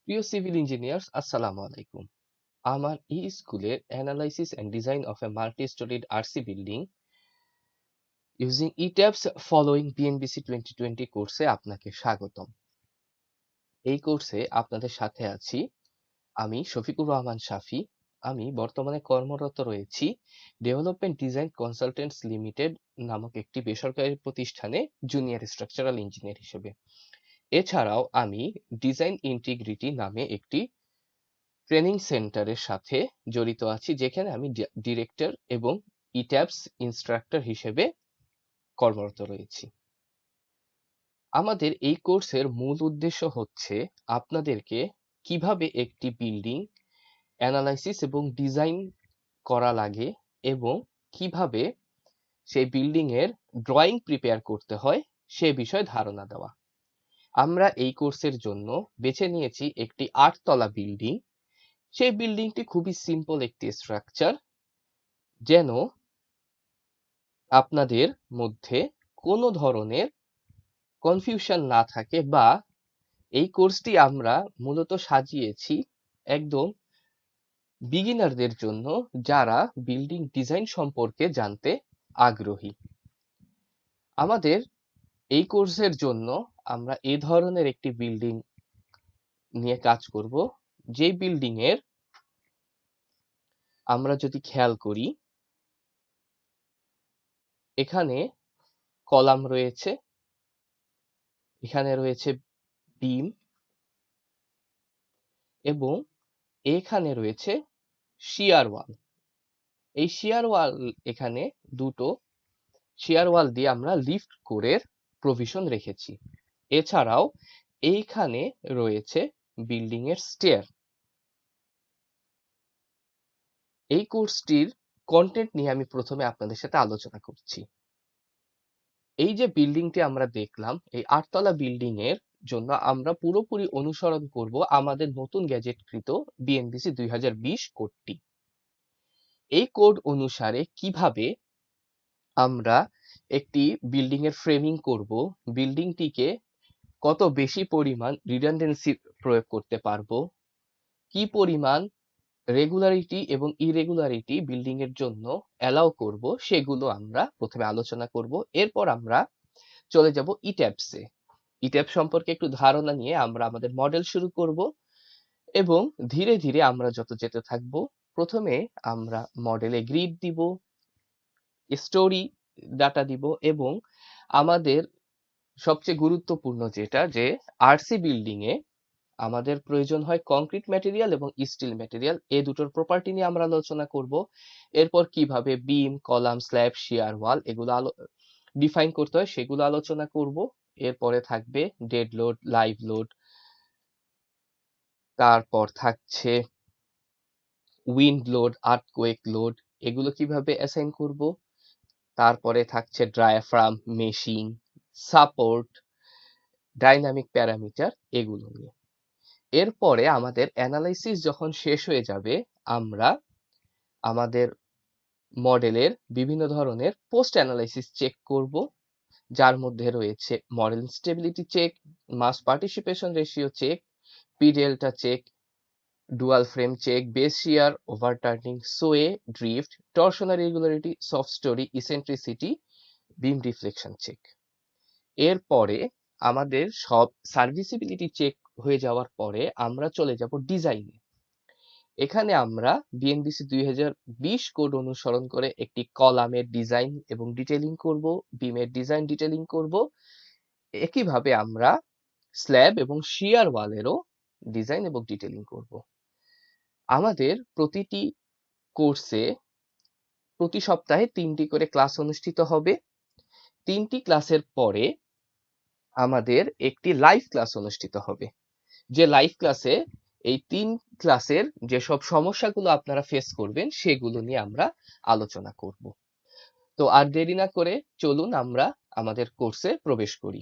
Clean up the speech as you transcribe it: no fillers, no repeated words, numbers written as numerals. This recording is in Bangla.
প্রিয় সিভিল ইঞ্জিনিয়ার্স, আসসালামু আলাইকুম। আমার ই স্কুলের analysis and design of a multi storeyed RC building using ETABS following BNBC 2020 কোর্সে আপনাকে স্বাগতম। এই কোর্সে আপনাদের সাথে আছি আমি শফিকুর রহমান শাফি। আমি বর্তমানে কর্মরত রয়েছি ডেভেলপমেন্ট ডিজাইন কনসালটেন্টস লিমিটেড নামক একটি বেসরকারি প্রতিষ্ঠানে জুনিয়র স্ট্রাকচারাল ইঞ্জিনিয়ার হিসেবে। এছাড়াও আমি ডিজাইন ইন্টিগ্রিটি নামে একটি ট্রেনিং সেন্টারের সাথে জড়িত আছি, যেখানে আমি ডিরেক্টর এবং ইট্যাবস ইনস্ট্রাক্টর হিসেবে কর্মরত রয়েছি। আমাদের এই কোর্সের মূল উদ্দেশ্য হচ্ছে আপনাদেরকে কিভাবে একটি বিল্ডিং অ্যানালাইসিস এবং ডিজাইন করা লাগে এবং কিভাবে সেই বিল্ডিং এর ড্রয়িং প্রিপেয়ার করতে হয় সে বিষয়ে ধারণা দেওয়া। আমরা এই কোর্সের জন্য বেছে নিয়েছি একটি 8 তলা বিল্ডিং। সেই বিল্ডিংটি খুবই সিম্পল একটি স্ট্রাকচার, যেন আপনাদের মধ্যে কোনো ধরনের কনফিউশন না থাকে, বা এই কোর্সটি আমরা মূলত সাজিয়েছি একদম বিগিনারদের জন্য, যারা বিল্ডিং ডিজাইন সম্পর্কে জানতে আগ্রহী। আমাদের এই কোর্সের জন্য আমরা এই ধরনের একটি বিল্ডিং নিয়ে কাজ করব, যে বিল্ডিং এর আমরা যদি খেয়াল করি, এখানে কলাম রয়েছে, এখানে রয়েছে বিম, এবং এখানে রয়েছে শিয়ার ওয়াল। এই শিয়ার ওয়াল, এখানে দুটো শিয়ার ওয়াল দিয়ে আমরা লিফট কোরের প্রভিশন রেখেছি। এছাড়াও এইখানে রয়েছে বিল্ডিং এর স্টেয়ার। এই কোর্সটির কন্টেন্ট নিয়ে আমি প্রথমে আপনাদের সাথে আলোচনা করছি। এই যে বিল্ডিংটি আমরা দেখলাম, এই 8 তলা বিল্ডিং এর জন্য আমরা পুরোপুরি অনুসরণ করব আমাদের নতুন গ্যাজেটকৃত বিএনবিসি 2020 কোডটি। এই কোড অনুসারে কিভাবে আমরা একটি বিল্ডিং এর ফ্রেমিং করব, বিল্ডিংটিকে কত বেশি পরিমাণ রিডান্ডেন্সি প্রয়োগ করতে পারবো, কি পরিমাণ রেগুলারিটি এবং ইরেগুলারিটি বিল্ডিং এর জন্য অ্যালাউ করব, সেগুলো আমরা প্রথমে আলোচনা করব। এরপর আমরা চলে যাব ইট্যাবসে। ইট্যাবস সম্পর্কে একটু ধারণা নিয়ে আমরা আমাদের মডেল শুরু করব, এবং ধীরে ধীরে আমরা যত যেতে থাকব, প্রথমে আমরা মডেলে গ্রিড দিব, স্টোরি ডাটা দিব, এবং আমাদের সবচেয়ে গুরুত্বপূর্ণ যেটা, যে আরসি বিল্ডিং এ আমাদের প্রয়োজন হয় কংক্রিট ম্যাটেরিয়াল এবং স্টিল ম্যাটেরিয়াল, এই দুটোর প্রপার্টি নিয়ে আমরা আলোচনা করব। এরপর কিভাবে বিম, কলাম, স্ল্যাব, শিয়ার ওয়াল এগুলো ডিফাইন করতে হয় সেগুলো আলোচনা করব। এরপরে থাকবে ডেড লোড, লাইভ লোড, তারপর থাকছে উইন্ড লোড, আর্থকোয়েক লোড, এগুলো কিভাবে অ্যাসাইন করব। তারপরে থাকছে ডায়াফ্রাম, মেশিং, সাপোর্ট, ডাইনামিক প্যারামিটার, এগুলো নিয়ে। এরপরে আমাদের অ্যানালাইসিস যখন শেষ হয়ে যাবে, আমরা আমাদের মডেলের বিভিন্ন ধরনের পোস্ট অ্যানালাইসিস চেক করব, যার মধ্যে রয়েছে model stability check, mass participation ratio check, P delta check, dual frame check, base shear, overturning, sway, drift, torsional regularity, soft storey, eccentricity, beam deflection check. এরপরে আমাদের সব সার্ভিসিবিলিটি চেক হয়ে যাওয়ার পরে আমরা চলে যাব ডিজাইনে। এখানে আমরা বিএনবিসি 2020 কোড অনুসরণ করে একটি কলামের ডিজাইন এবং ডিটেইলিং করব, বিমের ডিজাইন ডিটেইলিং করব। একইভাবে আমরা স্ল্যাব এবং শিয়ার ওয়ালেরও ডিজাইন এবং ডিটেইলিং করব। আমাদের প্রতিটি কোর্সে প্রতি সপ্তাহে 3টি করে ক্লাস অনুষ্ঠিত হবে। 3টি ক্লাসের পরে আমাদের একটি লাইভ ক্লাস অনুষ্ঠিত হবে, যে লাইভ ক্লাসে এই 3 ক্লাসের যেসব সমস্যাগুলো আপনারা ফেস করবেন সেগুলো নিয়ে আমরা আলোচনা করব। তো আর দেরি না করে চলুন আমরা আমাদের কোর্সে প্রবেশ করি।